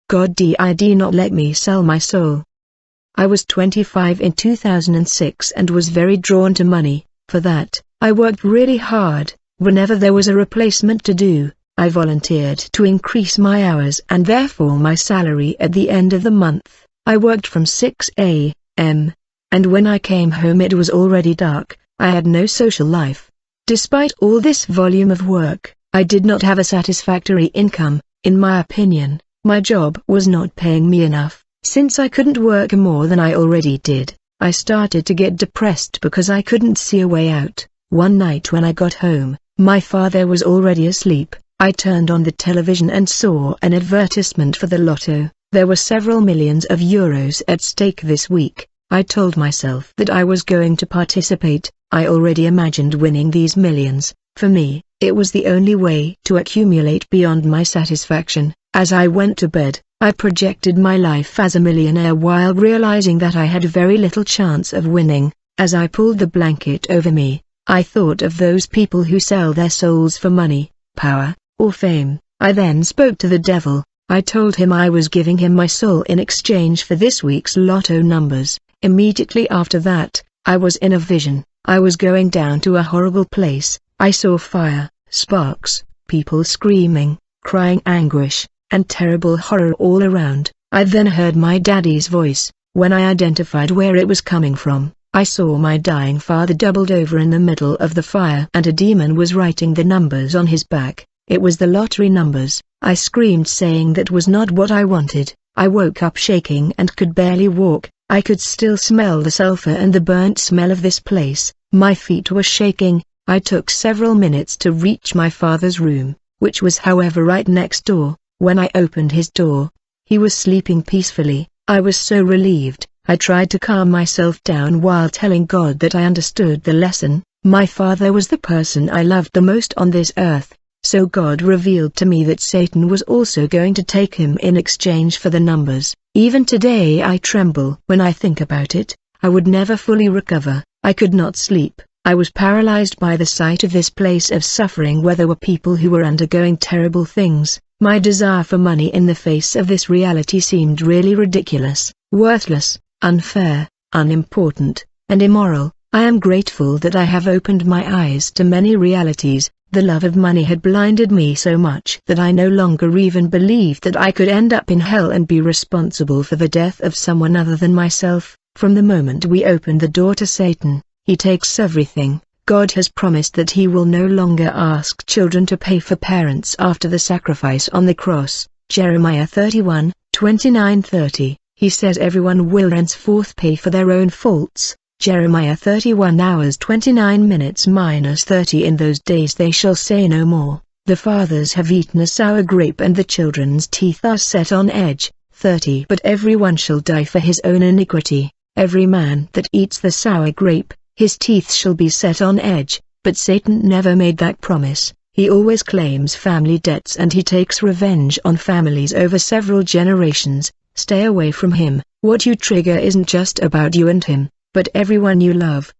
God did not let me sell my soul. I was 25 in 2006 and was very drawn to money. For that, I worked really hard. Whenever there was a replacement to do, I volunteered to increase my hours and therefore my salary at the end of the month. I worked from 6 a.m. and when I came home it was already dark. I had no social life. Despite all this volume of work, I did not have a satisfactory income. In my opinion, my job was not paying me enough. Since I couldn't work more than I already did, I started to get depressed because I couldn't see a way out. One night when I got home, my father was already asleep. I turned on the television and saw an advertisement for the lotto. There were several millions of euros at stake this week. I told myself that I was going to participate. I already imagined winning these millions. For me, it was the only way to accumulate beyond my satisfaction. As I went to bed, I projected my life as a millionaire while realizing that I had very little chance of winning. As I pulled the blanket over me, I thought of those people who sell their souls for money, power, or fame. I then spoke to the devil. I told him I was giving him my soul in exchange for this week's lotto numbers. Immediately after that, I was in a vision. I was going down to a horrible place. I saw fire, sparks, people screaming, crying anguish, and terrible horror all around. I then heard my daddy's voice. When I identified where it was coming from, I saw my dying father doubled over in the middle of the fire and a demon was writing the numbers on his back. It was the lottery numbers. I screamed saying that was not what I wanted. I woke up shaking and could barely walk. I could still smell the sulfur and the burnt smell of this place. My feet were shaking. I took several minutes to reach my father's room, which was however right next door. When I opened his door, he was sleeping peacefully. I was so relieved. I tried to calm myself down while telling God that I understood the lesson. My father was the person I loved the most on this earth. So God revealed to me that Satan was also going to take him in exchange for the numbers. Even today I tremble when I think about it. I would never fully recover. I could not sleep. I was paralyzed by the sight of this place of suffering where there were people who were undergoing terrible things. My desire for money in the face of this reality seemed really ridiculous, worthless, unfair, unimportant, and immoral. I am grateful that I have opened my eyes to many realities. The love of money had blinded me so much that I no longer even believed that I could end up in hell and be responsible for the death of someone other than myself. From the moment we opened the door to Satan, he takes everything. God has promised that he will no longer ask children to pay for parents after the sacrifice on the cross. Jeremiah 31:29-30. He says everyone will henceforth pay for their own faults. Jeremiah 31 hours 29 minutes minus 30. In those days they shall say no more, the fathers have eaten a sour grape and the children's teeth are set on edge. 30. But everyone shall die for his own iniquity. Every man that eats the sour grape, his teeth shall be set on edge. But Satan never made that promise. He always claims family debts and he takes revenge on families over several generations. Stay away from him. What you trigger isn't just about you and him, but everyone you love.